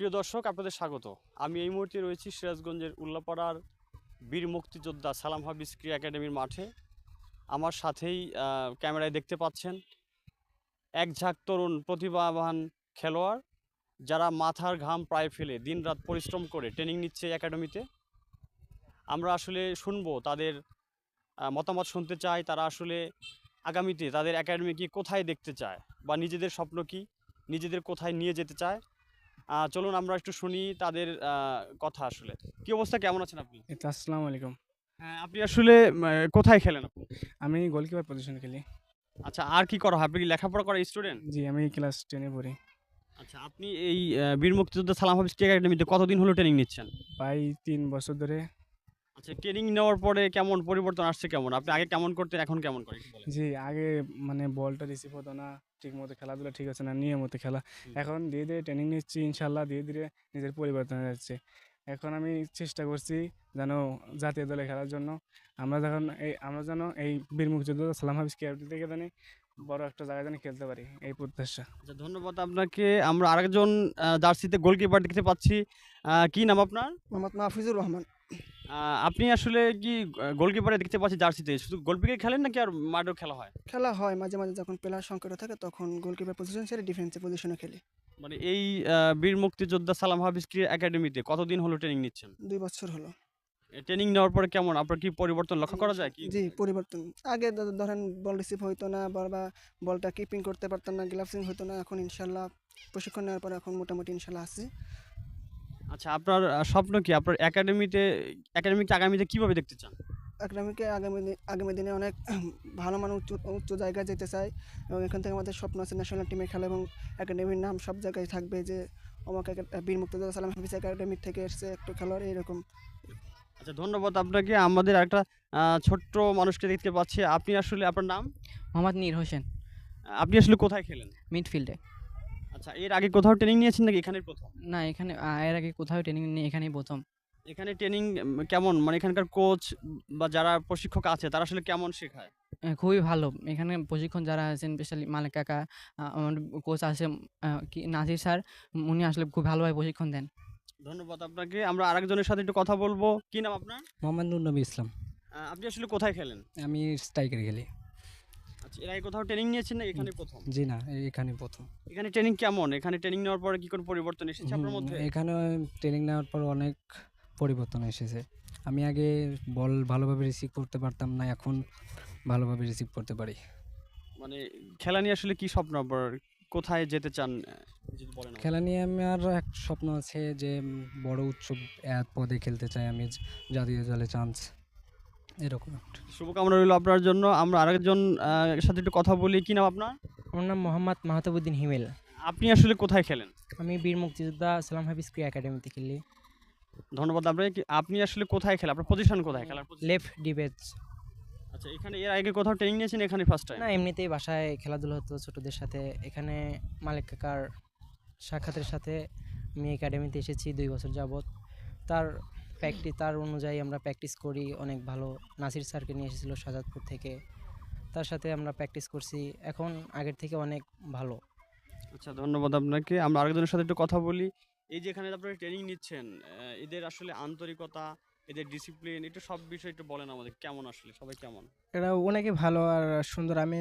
প্রিয় দর্শক, আপনাদের স্বাগত। আমি এই মুহূর্তে রয়েছি সিরাজগঞ্জের উল্লাপাড়ার বীর মুক্তিযোদ্ধা সালাম হাফিজ ক্রীড়া একাডেমির মাঠে। আমার সাথেই ক্যামেরায় দেখতে পাচ্ছেন এক ঝাঁক তরুণ প্রতিভাবান খেলোয়াড়, যারা মাথার ঘাম প্রায় ফেলে দিনরাত পরিশ্রম করে ট্রেনিং নিচ্ছে এই একাডেমিতে। আমরা আসলে শুনবো তাদের মতামত শুনতে চাই, তারা আসলে আগামীতে তাদের একাডেমিকে কোথায় দেখতে চায় বা নিজেদের স্বপ্ন কী, নিজেদের কোথায় নিয়ে যেতে চায়। চলুন আমরা একটু শুনি তাদের কথা। আসলে কি অবস্থা, কেমন আছেন আপনি? এই তো আসসালামু আলাইকুম। হ্যাঁ, আপনি আসলে কোথায় খেলেন আপনি? আমি গোলকিপার পজিশনে খেলি। আচ্ছা, আর কি করা হয়? আপনি কি লেখাপড়া করা স্টুডেন্ট? জি, আমি ক্লাস 10 এ পড়ি। আচ্ছা, আপনি এই বীর মুক্তিযোদ্ধা সালাম হাফিজ ক্রীড়া একাডেমিতে কতদিন হলো ট্রেনিং নিচ্ছেন? প্রায় ৩ বছর ধরে। আচ্ছা, ট্রেনিং নেওয়ার পরে কেমন পরিবর্তন আসছে কেমন? আপনি আগে কেমন করতেন, এখন কেমন করেন একটু বলেন? জি, আগে মানে বলটা রিসিভ হতো না, ঠিকমতো খেলাধুলা ঠিক হচ্ছে না, নিয়মিত খেলা। হুম। এখন ধীরে, ধীরে ট্রেনিং নিচ্ছি, ইনশাআল্লাহ ধীরে, ধীরে নিজের পরিবর্তন হয়ে যাচ্ছে। এখন আমি চেষ্টা করছি যেন জাতীয় দলে খেলার জন্য। আমরা যেন এই বীর মুক্তিযোদ্ধা সালাম হাফিজ ক্যাডেট থেকে জানি বড় একটা জায়গায় যেন খেলতে পারি, এই প্রত্যাশা। আচ্ছা, ধন্যবাদ আপনাকে। আমরা আরেকজন জার্সিতে গোলকিপার দেখতে পাচ্ছি। কি নাম আপনার? মোহাম্মদ মাহফুজুর রহমান। আপনি আসলে কি গোলকিপারে দেখতে পাচ্ছি জার্সিতে, শুধু গোলকিপার খেলেন নাকি আর মাঠেও খেলা হয়? খেলা হয় মাঝে, মাঝে যখন প্লেয়ার সংকট থাকে তখন গোলকিপার পজিশন ছেড়ে ডিফেন্সের পজিশনে খেলি। মানে এই বীর মুক্তিযোদ্ধা সালাম হাফিজ ক্রীড়া একাডেমিতে কতদিন হলো ট্রেনিং নিচ্ছেন? ২ বছর হলো। ট্রেনিং নেওয়ার পরে কেমন আপনার কি পরিবর্তন লক্ষ্য করা যায় কি? জি, পরিবর্তন। আগে ধরেন বল রিসিভ হইতো না বা বলটা কিপিং করতে পারতাম না, গ্লাভসিং হইতো না। এখন ইনশাআল্লাহ প্রশিক্ষণ নেওয়ার পরে এখন মোটামুটি ইনশাআল্লাহ আছি। আচ্ছা, আপনার স্বপ্ন কি? আপনার একাডেমিকে আগামীতে কিভাবে দেখতে চান? একাডেমিকে আগামী দিনে অনেক ভালো মানের উচ্চ উচ্চ জায়গায় যেতে চাই এবং এখান থেকে আমাদের স্বপ্ন আছে ন্যাশনাল টিমে খেলা এবং একাডেমির নাম সব জায়গায় থাকবে যে অমুক বীর মুক্তিযোদ্ধা সালাম হাফিজ একাডেমি থেকে এসেছে একটা খেলোয়াড় এরকম। আচ্ছা, ধন্যবাদ আপনাকে। আমাদের একটা ছোট্ট মানুষকে দেখতে পাচ্ছি। আপনি আসলে আপনার নাম? মোহাম্মদ নীর হোসেন, আপনি আসলে কোথায় খেলেন? মিডফিল্ডে। আচ্ছা, এর আগে কোথাও ট্রেনিং নিয়েছেন নাকি এখানেই প্রথম? না, এখানে এর আগে কোথাও ট্রেনিং নেই, এখানেই ১ম। এখানে ট্রেনিং কেমন? মানে এখানকার কোচ বা যারা প্রশিক্ষক আছে তারা আসলে কেমন শেখায়? খুবই ভালো। এখানে প্রশিক্ষণ যারা আছেন স্পেশালি মালিক কাকা, আমার কোচ আছে কি নাজির স্যার, উনি আসলে খুব ভালোভাবে প্রশিক্ষণ দেন। ধন্যবাদ আপনাকে। আমরা আরেকজনের সাথে একটু কথা বলবো। কি নাম আপনার? মোহাম্মদ নূর নবী ইসলাম। আপনি আসলে কোথায় খেলেন? আমি স্ট্রাইকার খেলি। আচ্ছা, এর আগে কোথাও ট্রেনিং নিয়েছেন না এখানেই প্রথম? জি না, এখানে প্রথম। এখানে ট্রেনিং কেমন? এখানে ট্রেনিং নেওয়ার পরে কি কোনো পরিবর্তন এসেছে আপনার মধ্যে? এখানে ট্রেনিং নেওয়ার পর অনেক পরিবর্তন এসেছে। আমি আগে বল ভালোভাবে রিসিভ করতে পারতাম না, এখন ভালোভাবে রিসিভ করতে পারি। মানে খেলা নিয়ে আসলে কি স্বপ্ন আপনার? কোথায় যেতে চান? যদি বলেন আমাকে। খেলা নিয়ে আমার এক স্বপ্ন আছে যে বড় উচ্চ পদে খেলতে চাই আমি, জাতীয় দলে চান্স এরকম একটা। শুভকামনা রইল আপনার জন্য। আমরা আরেকজন সাথে একটু কথা বলি। কি নাম আপনার? আমার নাম মোহাম্মদ মাহতাবুদ্দিন হিমেল। আপনি আসলে কোথায় খেলেন? আমি বীর মুক্তিযোদ্ধা সালাম হাফিজ ক্রীড়া একাডেমিতে খেলি। ধন্যবাদ আপনাকে। আপনি আসলে কোথায় খেলেন? আপনার পজিশন কোথায়? খেলার পজিশন? Left defence. আচ্ছা, এখানে এর আগে কোথাও ট্রেনিং নিয়েছেন, এখানে ফার্স্ট টাইম? না, এমনিতেই বাসায় খেলাধুলা হতো ছোটদের সাথে। এখানে মালিক কাকার সাক্ষাতের সাথে আমি একাডেমিতে এসেছি ২ বছর যাবৎ। তার অনুযায়ী আমরা প্র্যাকটিস করি অনেক ভালো। নাসির স্যারকে নিয়ে এসেছিল শাহজাদপুর থেকে, তার সাথে আমরা প্র্যাকটিস করছি। এখন আগের থেকে অনেক ভালো। আচ্ছা, ধন্যবাদ আপনাকে। আমরা আরেকজনের সাথে একটু কথা বলি। এই যে এখানে আপনারা ট্রেনিং নিচ্ছেন, এদের আসলে আন্তরিকতা, এদের ডিসিপ্লিন, একটু সব বিষয় একটু বলেন আমাদের। কেমন আসলে সবাই কেমন? এটা অনেকে ভালো আর সুন্দর। আমি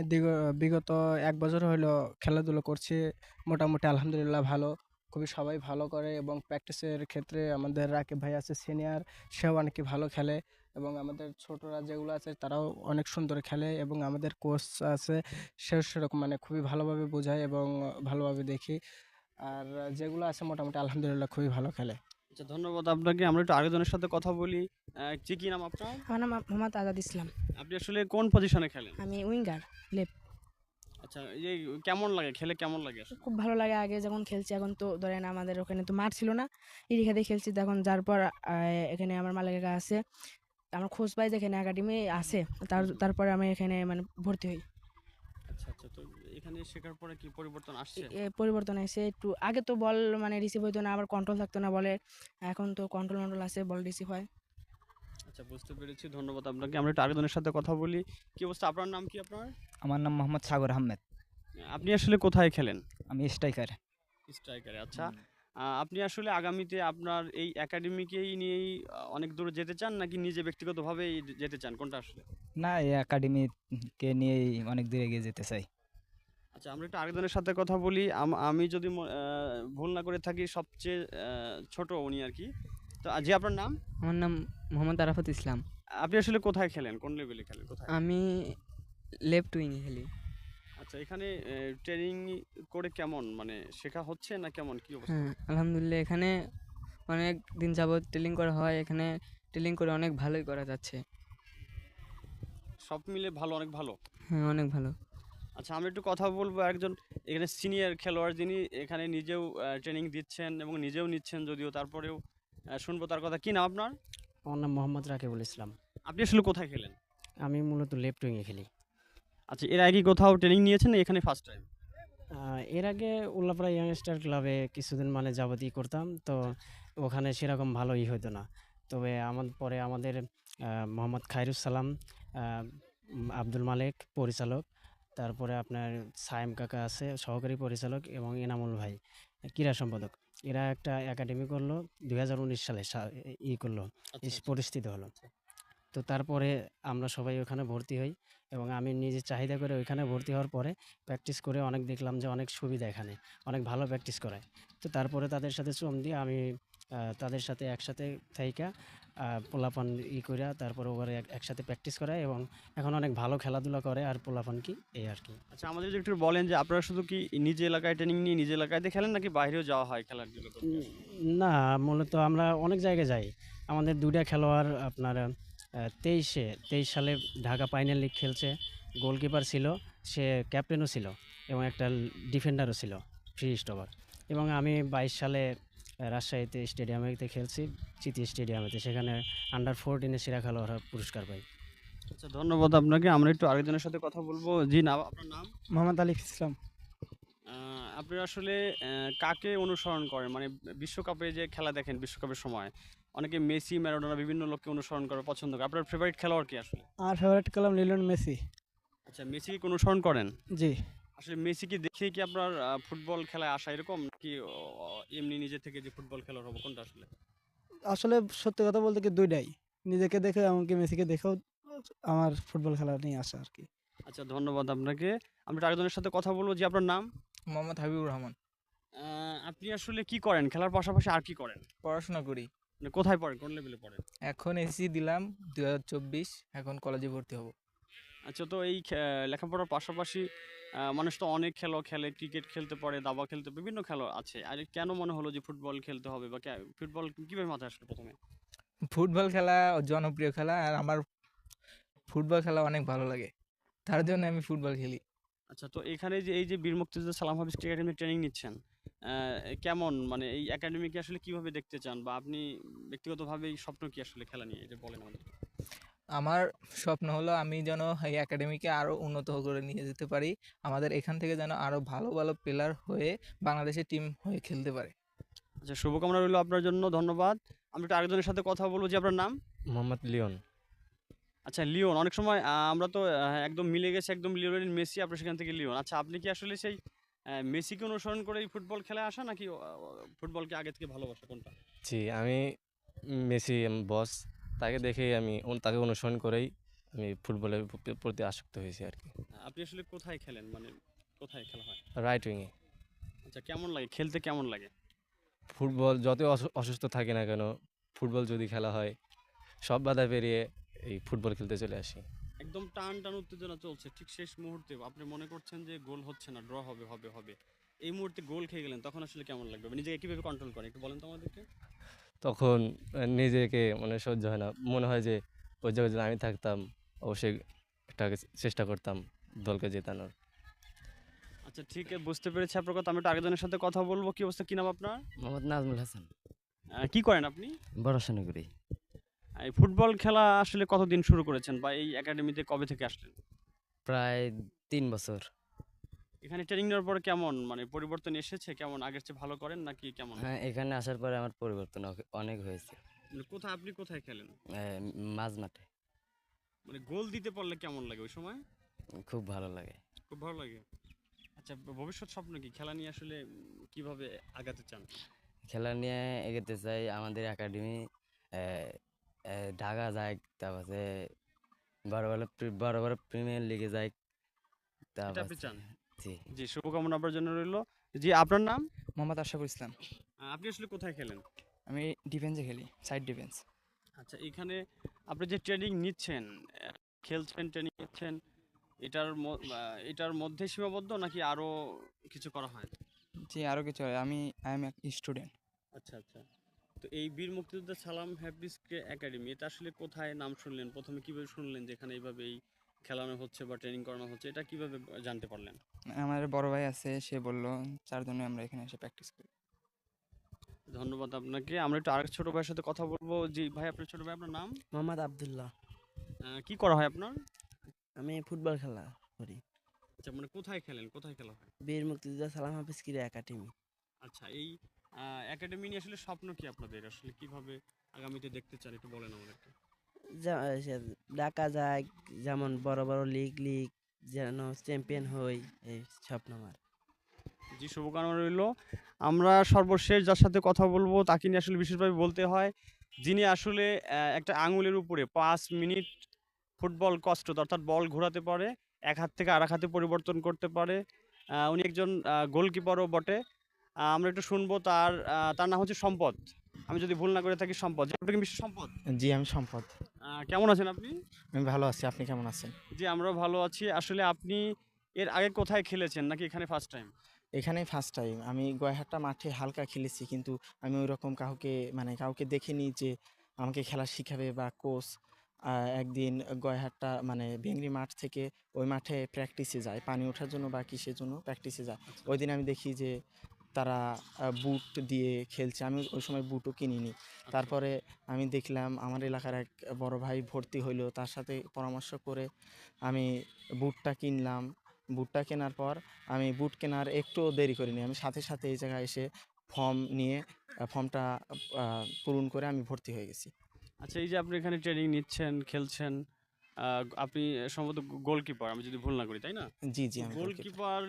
বিগত ১ বছর হইলো খেলাধুলা করছি। মোটামুটি আলহামদুলিল্লাহ ভালো। খুবই সবাই ভালো করে এবং প্র্যাকটিসের ক্ষেত্রে আমাদের রাকিব ভাই আছে সিনিয়র, সেও অনেক ভালো খেলে এবং আমাদের ছোটরা যেগুলো আছে তারাও অনেক সুন্দর খেলে এবং আমাদের কোচ আছে সেও সেরকম মানে খুবই ভালোভাবে বোঝায় এবং ভালোভাবে দেখি। আর যেগুলো আছে মোটামুটি আলহামদুলিল্লাহ খুবই ভালো খেলে। আচ্ছা, ধন্যবাদ আপনাকে। আমরা একটু আরেকজনের সাথে কথা বলি। কি নাম আপনার? আমার নাম মোহাম্মদ আজাদ ইসলাম। আপনি আসলে কোন পজিশনে খেলেন? আমি উইঙ্গার, লেফট। আচ্ছা, এই যে কেমন লাগে, খেলে কেমন লাগে আসলে? খুব ভালো লাগে। আগে যখন খেলছি, এখন তো ধরেন আমাদের ওখানে তো মাঠ ছিল না, ইরিখাতে খেলছি। তখন যার পর এখানে আমার মালিক কাকা আছে, আমার খোঁজ পাই যে এখানে একাডেমি আছে, তারপরে আমি এখানে মানে ভর্তি হই। আচ্ছা আচ্ছা, তো এখানে শেখার পরে কি পরিবর্তন আসছে? পরিবর্তন এসে একটু, আগে তো বল মানে রিসিভ হইতো না, আবার কন্ট্রোল থাকতো না বলে। এখন তো কন্ট্রোল আছে, বল রিসিভ হয়। আচ্ছা, বুঝতে পেরেছি। ধন্যবাদ আপনাকে। আমরা একটু আরেকজনের সাথে কথা বলি। কি অবস্থা? আপনার নাম কি আপনার? আমার নাম মোহাম্মদ সাগর আহমেদ। আপনি আসলে কোথায় খেলেন? আমি স্ট্রাইকার। স্ট্রাইকারে। আচ্ছা, আপনি আসলে আগামীতে আপনার এই একাডেমিকেই নিয়েই অনেক দূরে যেতে চান নাকি নিজে ব্যক্তিগতভাবেই যেতে চান কোনটা আসলে? না, এই একাডেমিকে নিয়েই অনেক দূরে এগিয়ে যেতে চাই। আচ্ছা আমরা একটু আরেকজনের সাথে কথা বলি। আমি যদি ভুল না করে থাকি সবচেয়ে ছোট উনি আরকি। তো জি আপনার নাম? আমার নাম মোহাম্মদ আরাফাত ইসলাম। আপনি আসলে কোথায় খেলেন? কোন লেভেলে খেলেন? কোথায়? আমি লেফট উইংয়ে খেলি। আচ্ছা এখানে ট্রেনিং করে কেমন মানে শেখা হচ্ছে না কেমন কি অবস্থা? হ্যাঁ, আলহামদুলিল্লাহ এখানে অনেক দিন যাবত ট্রেনিং করা হয়। এখানে ট্রেনিং করে অনেক ভালোই করা যাচ্ছে। সব মিলে ভালো অনেক ভালো। হ্যাঁ, অনেক ভালো। আচ্ছা আমি একটু কথা বলবো একজন এখানে সিনিয়র খেলোয়াড় যিনি এখানে নিজেও ট্রেনিং দিচ্ছেন এবং নিজেও নিচ্ছেন যদিও তারপরেও শুনবো তার কথা। কি নাম আপনার? আমার নাম মোহাম্মদ রাকিবুল ইসলাম। আপনি আসলে কোথায় খেলেন? আমি মূলত লেফট উইংয়ে খেলি। আচ্ছা এর আগে কোথাও ট্রেনিং নিয়েছেন না এখানে ফার্স্ট টাইম? এর আগে উল্লাপাড়া ইয়াংস্টার ক্লাবে কিছুদিন মানে যাবতই করতাম, তো ওখানে সেরকম ভালোই হতো না। তবে পরে আমাদের মোহাম্মদ খায়রুস সালাম, আব্দুল মালেক পরিচালক, তারপরে আপনার সায়েম কাকা আছে সহকারী পরিচালক, এবং এনামুল ভাই ক্রীড়া সম্পাদক। এরা একটা একাডেমি করলো 2019 সালে করলো, এই পরিস্থিতি হলো। তো তারপরে আমরা সবাই ওখানে ভর্তি হই এবং আমি নিজে চাহিদা করে ওইখানে ভর্তি হওয়ার পরে প্র্যাকটিস করে অনেক দেখলাম যে অনেক সুবিধা এখানে, অনেক ভালো প্র্যাকটিস করায়। তো তারপরে তাদের সাথে চুম দিয়ে আমি তাদের সাথে একসাথে থাইকা পোলাপান কইরা তারপরে ওখানে একসাথে প্র্যাকটিস করায় এবং এখন অনেক ভালো খেলাধুলা করে আর পোলাপান কি এই আর কি। আচ্ছা আমাদের যদি একটু বলেন যে আপনারা শুধু কি নিজ এলাকায় ট্রেনিং নিয়ে নিজ এলাকায় খেলেন নাকি বাইরেও যাওয়া হয় খেলার জন্য করতে? না, মূলত আমরা অনেক জায়গায় যাই। আমাদের দুইটা খেলোয়াড় আপনার 23 সালে ঢাকা পাইনাল লিগ খেলছে, গোলকিপার ছিল, সে ক্যাপ্টেনও ছিল এবং একটা ডিফেন্ডারও ছিল ফ্রি স্টপার। এবং আমি 22 সালে রাজশাহীতে স্টেডিয়ামেতে খেলছি, চিতি স্টেডিয়ামেতে, সেখানে আন্ডার 14 সেরা খেলোয়াড় পুরস্কার পাই। আচ্ছা ধন্যবাদ আপনাকে। আমরা একটু আরেকজনের সাথে কথা বলবো। জি না আপনার নাম? মোহাম্মদ আলিফ ইসলাম। আপনি আসলে কাকে অনুসরণ করেন মানে বিশ্বকাপে যে খেলা দেখেন বিশ্বকাপের সময় অনেকে মেসি ম্যারাডোনা বিভিন্ন লোককে অনুসরণ করে পছন্দ করে, আপনার ফেভারিট খেলোয়াড় কি আসলে? আমার ফেভারিট খেলাম লিওনেল মেসি। আচ্ছা মেসিকে কি অনুসরণ করেন? জি। আসলে মেসি কি দেখে কি আপনার ফুটবল খেলায় আসা এরকম নাকি এমনি নিজে থেকে যে ফুটবল খেলোয়াড় হবো কোনটা আসলে? আসলে সত্যি কথা বলতে কি দুইটাই, নিজেকে দেখে এমনকি মেসিকে দেখেও আমার ফুটবল খেলা নিয়ে আসা আর কি। আচ্ছা ধন্যবাদ আপনাকে। আমরা একটু আরেকজনের সাথে কথা বলবো। যে আপনার নাম? মোহাম্মদ হাবিবুর রহমান। আপনি আসলে কি করেন খেলার পাশাপাশি আর কি করেন? পড়াশোনা করি। মানে কোথায় পড়েন, কোন লেভেলে পড়েন? এখন এসি দিলাম 2024, এখন কলেজে ভর্তি হব। আচ্ছা তো এই লেখাপড়ার পাশাপাশি মানুষ তো অনেক খেলা খেলে, ক্রিকেট খেলতে পারে, দাবা খেলতে, বিভিন্ন খেলা আছে। আর কেন মনে হলো যে ফুটবল খেলতে হবে বা ফুটবল কিভাবে মাথায় আসলো প্রথমে? ফুটবল খেলা জনপ্রিয় খেলা আর আমার ফুটবল খেলা অনেক ভালো লাগে, তার জন্য আমি ফুটবল খেলি। আচ্ছা তো এখানে যে এই যে বীর মুক্তিযোদ্ধা সালাম হাফিজ একাডেমি ট্রেনিং নিচ্ছেন, কেমন মানে এই একাডেমিকে আসলে কিভাবে দেখতে চান বা আপনি ব্যক্তিগতভাবে এই স্বপ্ন কি আসলে খেলা নিয়ে এটা বলেন আমাদের। আমার স্বপ্ন হলো আমি যেন এই একাডেমিকে আরও উন্নত করে নিয়ে যেতে পারি, আমাদের এখান থেকে যেন আরও ভালো ভালো প্লেয়ার হয়ে বাংলাদেশের টিম হয়ে খেলতে পারে। আচ্ছা শুভকামনা রইল আপনার জন্য, ধন্যবাদ। আমরা একটু আরেকজনের সাথে কথা বলবো। যে আপনার নাম? মোহাম্মদ লিওন। আচ্ছা লিওন, অনেক সময় আমরা তো একদম মিলে গেছে, একদম লিওনেল মেসি, আপনার সেখান থেকে লিওন। আচ্ছা আপনি কি আসলে সেই মেসিকে অনুসরণ করে এই ফুটবল খেলায় আসা নাকি ফুটবলকে আগে থেকে ভালোবাসা কোনটা? জি আমি মেসি বস, তাকে দেখেই আমি তাকে অনুসরণ করেই আমি ফুটবলের প্রতি আসক্ত হয়েছি আর কি। আপনি আসলে কোথায় খেলেন মানে কোথায় খেলা হয়? রাইট উইংয়ে। আচ্ছা কেমন লাগে খেলতে, কেমন লাগে? ফুটবল যতই অসুস্থ থাকে না কেন, ফুটবল যদি খেলা হয় সব বাধা পেরিয়ে এই ফুটবল খেলতে চলে আসি। একদম টান টান উত্তেজনা চলছে, ঠিক শেষ মুহূর্তে আপনি মনে করছেন যে গোল হচ্ছে না, ড্র হবে হবে হবে, এই মুহূর্তে গোল খেয়ে গেলেন, তখন আসলে কেমন লাগবে? নিজেকে কিভাবে কন্ট্রোল করেন একটু বলেন তো আমাদেরকে। তখন নিজেকে মানে সহ্য হয় না, মনে হয় যে ওই জায়গায় যদি আমি থাকতাম অবশ্যই একটা চেষ্টা করতাম দলকে জেতানোর। আচ্ছা ঠিক আছে, বুঝতে পেরেছি আপনার কথা। আমি একটু আরেকজনের সাথে কথা বলবো। কি অবস্থা, কি নাম আপনার? মোহাম্মদ নাজমুল হাসান। কি করেন আপনি? পড়াশোনা করি। এই ফুটবল খেলা আসলে কতদিন শুরু করেছেন বা এই একাডেমিতে কবে থেকে আসলেন? প্রায় 3 বছর। এখানে ট্রেনিং নেওয়ার পরে কেমন মানে পরিবর্তন এসেছে? কেমন আগের চেয়ে ভালো করেন নাকি কেমন? হ্যাঁ, এখানে আসার পরে আমার পরিবর্তন অনেক হয়েছে। মানে কোথায় আপনি কোথায় খেলেন? মাঝ মাঠে। মানে গোল দিতে পারলে কেমন লাগে ওই সময়? খুব ভালো লাগে। খুব ভালো লাগে। আচ্ছা ভবিষ্যৎ স্বপ্ন কি? খেলা নিয়ে আসলে কিভাবে আগাতে চান? খেলা নিয়ে এগোতে চাই। আমাদের একাডেমি ঢাকা যায়, তারপরে বড় বড় প্রিমিয়ার লিগে যায়। এটা আপনি চান? জি। জি, শুভকামনা আপনার জন্য রইল। জি, আপনার নাম? মোহাম্মদ আশরাফুল ইসলাম। আপনি আসলে কোথায় খেলেন? আমি ডিফেন্সে খেলি, সাইড ডিফেন্স। আচ্ছা, এখানে আপনি যে ট্রেনিং নিচ্ছেন, খেলছেন, ট্রেনিং নিচ্ছেন, এটার মধ্যে সীমাবদ্ধ নাকি আরো কিছু করা হয়? জি, আরও কিছু হয়। I am student. আচ্ছা, আচ্ছা। তো এই বীর মুক্তিযোদ্ধা সালাম হাফিজ একাডেমি, এটা আসলে কোথায় নাম শুনলেন? প্রথমে কিভাবে শুনলেন যে এখানে এইভাবে খেলানো হচ্ছে বা ট্রেনিং করানো হচ্ছে? এটা কিভাবে জানতে পারলেন? আমার বড় ভাই আছে, সে বলল, যার জন্য আমরা এখানে এসে প্র্যাকটিস করি। ধন্যবাদ আপনাকে। আমরা একটু আরেক ছোট ভাইয়ের সাথে কথা বলবো। জি ভাই, আপনার ছোট ভাই, আপনার নাম? মোহাম্মদ আব্দুল্লাহ। কি করা হয় আপনার? আমি ফুটবল খেলা করি। আচ্ছা, মানে কোথায় খেলেন? কোথায় খেলা হয়? বীর মুক্তিযোদ্ধা সালাম হাফিজ ক্রীড়া একাডেমি। আচ্ছা, এই একাডেমি নিয়ে আসলে স্বপ্ন কি আপনাদের? আসলে কিভাবে আগামীতে দেখতে চান একটু বলেন আমাদেরকে। ডাকা যায় যেমন বড় বড় লিগ যেন চ্যাম্পিয়ন হই, এই স্বপ্ন আমার। জি, শুভকামনা রইল। আমরা সর্বশেষ যার সাথে কথা বলবো তাকে নিয়ে আসলে বিশেষভাবে বলতে হয়, যিনি আসলে একটা আঙুলের উপরে 5 মিনিট ফুটবল কষ্ট, অর্থাৎ বল ঘোরাতে পারে, এক হাত থেকে আরেক হাতে পরিবর্তন করতে পারে। উনি একজন গোলকিপারও বটে। আমরা একটু শুনবো তার নাম হচ্ছে সম্পদ। আমি যদি ভুল না করে থাকি সম্পদ। আপনি কি মিস্টার সম্পদ? জি, আমি সম্পদ। কেমন আছেন আপনি? আমি ভালো আছি। আপনি কেমন আছেন? জি, আমরাও ভালো আছি। আসলে আপনি এর আগে কোথায় খেলেছেন নাকি এখানে ফার্স্ট টাইম? এখানেই ফার্স্ট টাইম। আমি গয়াহাটা মাঠে হালকা খেলেছি, কিন্তু আমি ওইরকম কাউকে দেখিনি যে আমাকে খেলা শিখাবে বা কোচ। একদিন গয়াহাটা ভেংরি মাঠ থেকে ওই মাঠে প্র্যাকটিসে যায়, পানি ওঠার জন্য বা কিসের জন্য প্র্যাকটিসে যায়। ওই দিন আমি দেখি যে তারা বুট দিয়ে খেলছে। আমি ওই সময় বুটও কিনিনি। তারপরে আমি দেখলাম আমার এলাকার এক বড় ভাই ভর্তি হইলো, তার সাথে পরামর্শ করে আমি বুটটা কিনলাম। বুটটা কেনার পর আমি বুট কেনার একটুও দেরি করিনি। আমি সাথে সাথে এই জায়গায় এসে ফর্ম নিয়ে ফর্মটা পূরণ করে আমি ভর্তি হয়ে গেছি। আচ্ছা, এই যে আপনি এখানে ট্রেনিং নিচ্ছেন, খেলছেন, আপনি সম্ভবত গোলকিপার, আমি যদি ভুল না করি, তাই না? জি, জি, আমি গোলকিপার।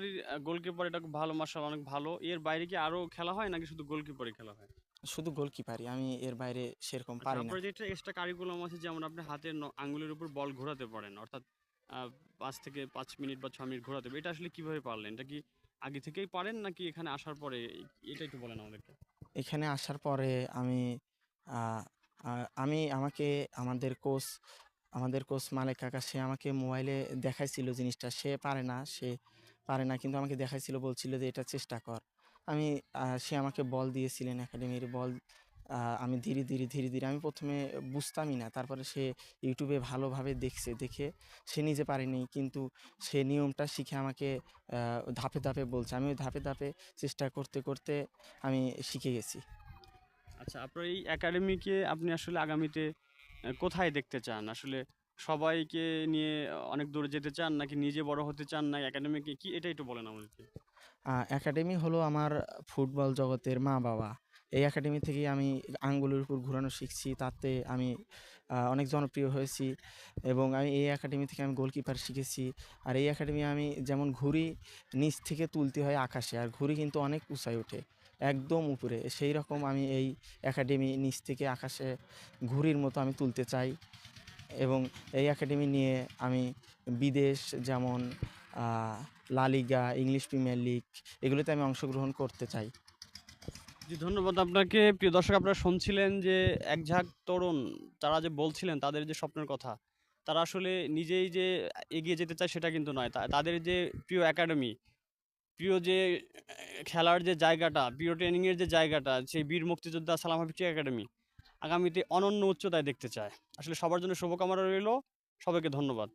গোলকিপার এটা খুব ভালো, মাশাআল্লাহ, অনেক ভালো। এর বাইরে কি আরো খেলা হয় নাকি শুধু গোলকিপারই খেলা হয়? শুধু গোলকিপারই, আমি এর বাইরে সেরকম পারি না। আপনার যে একটা এক্সট্রা কারিকুলাম আছে, যেমন আপনি হাতের আঙ্গুলের উপর বল ঘোরাতে পারেন, অর্থাৎ 5 থেকে 5 মিনিট বা 6 মিনিট ঘোরাতে পারেন, এটা আসলে কিভাবে পারলেন? এটা কি আগে থেকেই পারেন নাকি এখানে আসার পরে? এটা একটু বলেন আমাদেরকে। এখানে আসার পরে আমি আমাকে আমাদের কোচ মালেক কাকা, সে আমাকে মোবাইলে দেখাইছিল জিনিসটা। সে পারে না, কিন্তু আমাকে দেখাইছিল, বলছিল যে এটা চেষ্টা কর। সে আমাকে বল দিয়েছিলেন, একাডেমির বল। আমি ধীরে ধীরে আমি প্রথমে বুঝতামই না। তারপরে সে ইউটিউবে ভালোভাবে দেখে সে নিজে পারেনি, কিন্তু সে নিয়মটা শিখে আমাকে ধাপে ধাপে বলছে। আমি ওই ধাপে ধাপে চেষ্টা করতে করতে আমি শিখে গেছি। আচ্ছা, আপনার এই একাডেমিকে আপনি আসলে আগামীতে কোথায় দেখতে চান? আসলে সবাইকে নিয়ে অনেক দূরে যেতে চান নাকি নিজে বড় হতে চান, না একাডেমিকে কি, এটা একটু বলেন আমাদেরকে। একাডেমি হলো আমার ফুটবল জগতের মা-বাবা। এই একাডেমি থেকেই আমি আঙ্গুলের উপর ঘোরানো শিখছি, তাতে আমি অনেক জনপ্রিয় হয়েছি, এবং আমি এই একাডেমি থেকে আমি গোলকিপার শিখেছি। আর এই একাডেমি আমি যেমন ঘুড়ি নিচ থেকে তুলতে হয় আকাশে, আর ঘুড়ি কিন্তু অনেক উঁচায় ওঠে, একদম উপরে। সেই রকম আমি এই একাডেমি নিচ থেকে আকাশে ঘুড়ির মতো আমি তুলতে চাই, এবং এই একাডেমি নিয়ে আমি বিদেশ, যেমন লা লিগা, ইংলিশ প্রিমিয়ার লিগ, এগুলোতে আমি অংশগ্রহণ করতে চাই। জি, ধন্যবাদ আপনাকে। প্রিয় দর্শক, আপনারা শুনছিলেন যে এক ঝাঁক তরুণ, তারা যে বলছিলেন তাদের যে স্বপ্নের কথা, তারা আসলে নিজেই যে এগিয়ে যেতে চায় সেটা কিন্তু নয়। তাদের যে প্রিয় একাডেমি, প্রিয় যে খেলার যে জায়গাটা, প্রিয় ট্রেনিংয়ের যে জায়গাটা, সেই বীর মুক্তিযোদ্ধা সালাম হাফিজ একাডেমি আগামীতে অনন্য উচ্চতায় দেখতে চায়। আসলে সবার জন্য শুভকামনা রইল। সবাইকে ধন্যবাদ।